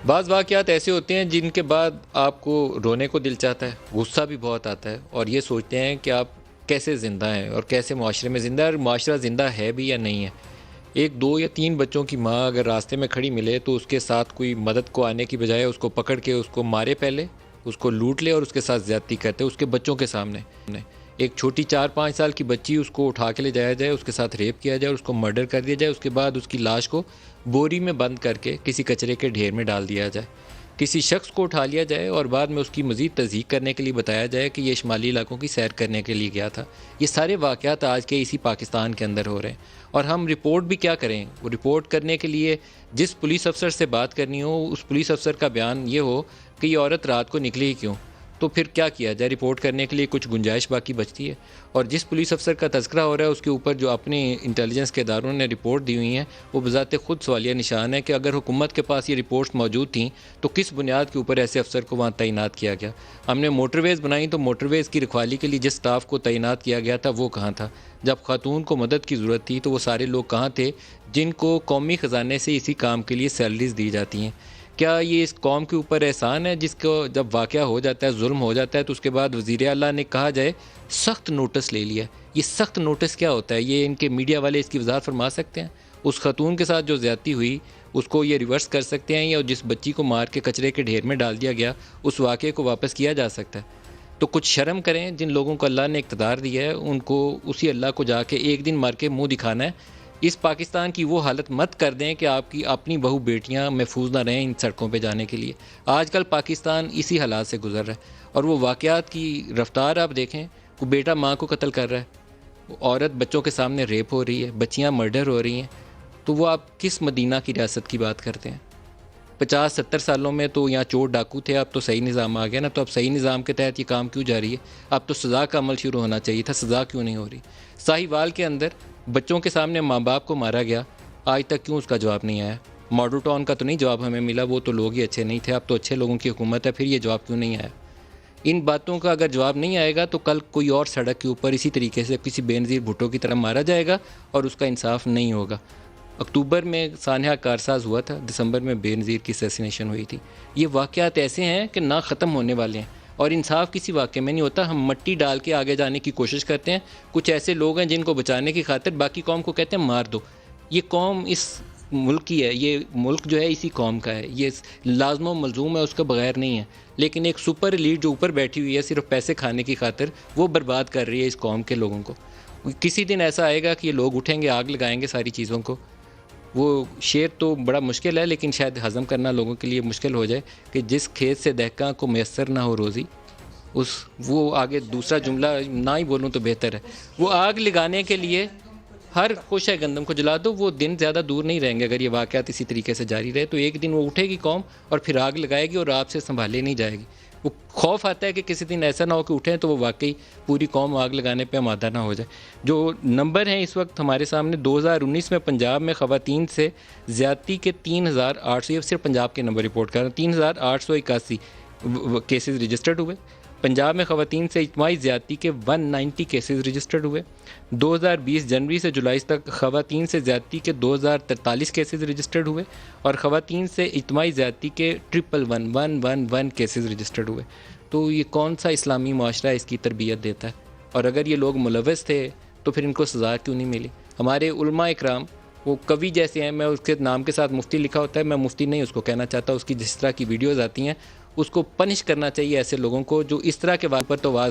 بعض واقعات ایسے ہوتے ہیں جن کے بعد آپ کو رونے کو دل چاہتا ہے، غصہ بھی بہت آتا ہے اور یہ سوچتے ہیں کہ آپ کیسے زندہ ہیں اور کیسے معاشرے میں زندہ ہے اور معاشرہ زندہ ہے بھی یا نہیں ہے۔ ایک دو یا تین بچوں کی ماں اگر راستے میں کھڑی ملے تو اس کے ساتھ کوئی مدد کو آنے کی بجائے اس کو پکڑ کے اس کو مارے، پہلے اس کو لوٹ لے اور اس کے ساتھ زیادتی کرتے اس کے بچوں کے سامنے۔ ایک چھوٹی 4-5 سال کی بچی اس کو اٹھا کے لے جایا جائے، اس کے ساتھ ریپ کیا جائے اور اس کو مرڈر کر دیا جائے، اس کے بعد اس کی لاش کو بوری میں بند کر کے کسی کچرے کے ڈھیر میں ڈال دیا جائے، کسی شخص کو اٹھا لیا جائے اور بعد میں اس کی مزید تصدیق کرنے کے لیے بتایا جائے کہ یہ شمالی علاقوں کی سیر کرنے کے لیے گیا تھا۔ یہ سارے واقعات آج کے اسی پاکستان کے اندر ہو رہے ہیں، اور ہم رپورٹ بھی کیا کریں؟ وہ رپورٹ کرنے کے لیے جس پولیس افسر سے بات کرنی ہو اس پولیس افسر کا بیان یہ ہو کہ یہ عورت رات کو نکلی ہی کیوں؟ تو پھر کیا کیا جائے؟ رپورٹ کرنے کے لیے کچھ گنجائش باقی بچتی ہے؟ اور جس پولیس افسر کا تذکرہ ہو رہا ہے اس کے اوپر جو اپنی انٹیلیجنس کے اداروں نے رپورٹ دی ہوئی ہیں وہ بذات خود سوالیہ نشان ہے کہ اگر حکومت کے پاس یہ رپورٹس موجود تھیں تو کس بنیاد کے اوپر ایسے افسر کو وہاں تعینات کیا گیا؟ ہم نے موٹر ویز بنائی تو موٹر ویز کی رکھوالی کے لیے جس سٹاف کو تعینات کیا گیا تھا وہ کہاں تھا؟ جب خاتون کو مدد کی ضرورت تھی تو وہ سارے لوگ کہاں تھے جن کو قومی خزانے سے اسی کام کے لیے سیلریز دی جاتی ہیں؟ کیا یہ اس قوم کے اوپر احسان ہے جس کو جب واقعہ ہو جاتا ہے، ظلم ہو جاتا ہے تو اس کے بعد وزیر اعلیٰ نے کہا جائے سخت نوٹس لے لیا؟ یہ سخت نوٹس کیا ہوتا ہے؟ یہ ان کے میڈیا والے اس کی وضاحت فرما سکتے ہیں؟ اس خاتون کے ساتھ جو زیادتی ہوئی اس کو یہ ریورس کر سکتے ہیں، یا جس بچی کو مار کے کچرے کے ڈھیر میں ڈال دیا گیا اس واقعے کو واپس کیا جا سکتا ہے؟ تو کچھ شرم کریں، جن لوگوں کو اللہ نے اقتدار دیا ہے ان کو اسی اللہ کو جا کے ایک دن مار کے منہ دکھانا ہے۔ اس پاکستان کی وہ حالت مت کر دیں کہ آپ کی اپنی بہو بیٹیاں محفوظ نہ رہیں ان سڑکوں پہ جانے کے لیے۔ آج کل پاکستان اسی حالات سے گزر رہا ہے، اور وہ واقعات کی رفتار آپ دیکھیں، وہ بیٹا ماں کو قتل کر رہا ہے، عورت بچوں کے سامنے ریپ ہو رہی ہے، بچیاں مرڈر ہو رہی ہیں، تو وہ آپ کس مدینہ کی ریاست کی بات کرتے ہیں؟ 50-70 سالوں میں تو یہاں چور ڈاکو تھے، اب تو صحیح نظام آ گیا نا، تو اب صحیح نظام کے تحت یہ کام کیوں جاری ہے؟ اب تو سزا کا عمل شروع ہونا چاہیے تھا، سزا کیوں نہیں ہو رہی؟ ساہیوال کے اندر بچوں کے سامنے ماں باپ کو مارا گیا، آج تک کیوں اس کا جواب نہیں آیا؟ ماڈل ٹاؤن کا تو نہیں جواب ہمیں ملا، وہ تو لوگ ہی اچھے نہیں تھے، اب تو اچھے لوگوں کی حکومت ہے، پھر یہ جواب کیوں نہیں آیا؟ ان باتوں کا اگر جواب نہیں آئے گا تو کل کوئی اور سڑک کے اوپر اسی طریقے سے کسی بے نظیر بھٹو کی طرح مارا جائے گا اور اس کا انصاف نہیں ہوگا۔ اکتوبر میں سانحہ کارساز ہوا تھا، دسمبر میں بے نظیر کی اسیسینیشن ہوئی تھی۔ یہ واقعات ایسے ہیں کہ نہ ختم ہونے والے ہیں، اور انصاف کسی واقعے میں نہیں ہوتا۔ ہم مٹی ڈال کے آگے جانے کی کوشش کرتے ہیں، کچھ ایسے لوگ ہیں جن کو بچانے کی خاطر باقی قوم کو کہتے ہیں مار دو۔ یہ قوم اس ملک کی ہے، یہ ملک جو ہے اسی قوم کا ہے، یہ لازم و ملزوم ہے، اس کے بغیر نہیں ہے۔ لیکن ایک سپر ایلیٹ جو اوپر بیٹھی ہوئی ہے صرف پیسے کھانے کی خاطر، وہ برباد کر رہی ہے اس قوم کے لوگوں کو۔ کسی دن ایسا آئے گا کہ یہ لوگ اٹھیں گے، آگ لگائیں گے ساری چیزوں کو۔ وہ شعر تو بڑا مشکل ہے لیکن شاید ہضم کرنا لوگوں کے لیے مشکل ہو جائے کہ جس کھیت سے دہقاں کو میسر نہ ہو روزی، وہ آگے دوسرا جملہ نہ ہی بولوں تو بہتر ہے۔ وہ آگ لگانے کے لیے ہر خوش ہے گندم کو جلا دو، وہ دن زیادہ دور نہیں رہیں گے۔ اگر یہ واقعات اسی طریقے سے جاری رہے تو ایک دن وہ اٹھے گی قوم اور پھر آگ لگائے گی اور آپ سے سنبھالے نہیں جائے گی۔ وہ خوف آتا ہے کہ کسی دن ایسا نہ ہو کہ اٹھیں تو وہ واقعی پوری قوم آگ لگانے پہ آمادہ نہ ہو جائے۔ جو نمبر ہیں اس وقت ہمارے سامنے، 2019 میں پنجاب میں خواتین سے زیادتی کے 3800، یہ صرف پنجاب کے نمبر رپورٹ کر رہا ہوں، 3881 کیسز رجسٹرڈ ہوئے۔ پنجاب میں خواتین سے اجتماعی زیادتی کے 190 کیسز رجسٹرڈ ہوئے۔ 2020 جنوری سے جولائی تک خواتین سے زیادتی کے 2043 کیسز رجسٹرڈ ہوئے، اور خواتین سے اجتماعی زیادتی کے 111 کیسز رجسٹرڈ ہوئے۔ تو یہ کون سا اسلامی معاشرہ اس کی تربیت دیتا ہے؟ اور اگر یہ لوگ ملوث تھے تو پھر ان کو سزا کیوں نہیں ملی؟ ہمارے علماء اکرام وہ کوی جیسے ہیں، میں اس کے نام کے ساتھ مفتی لکھا ہوتا ہے، میں مفتی نہیں اس کو کہنا چاہتا، اس کی جس طرح کی ویڈیوز آتی ہیں اس کو پنش کرنا چاہیے ایسے لوگوں کو جو اس طرح کے واقعے پر تو آواز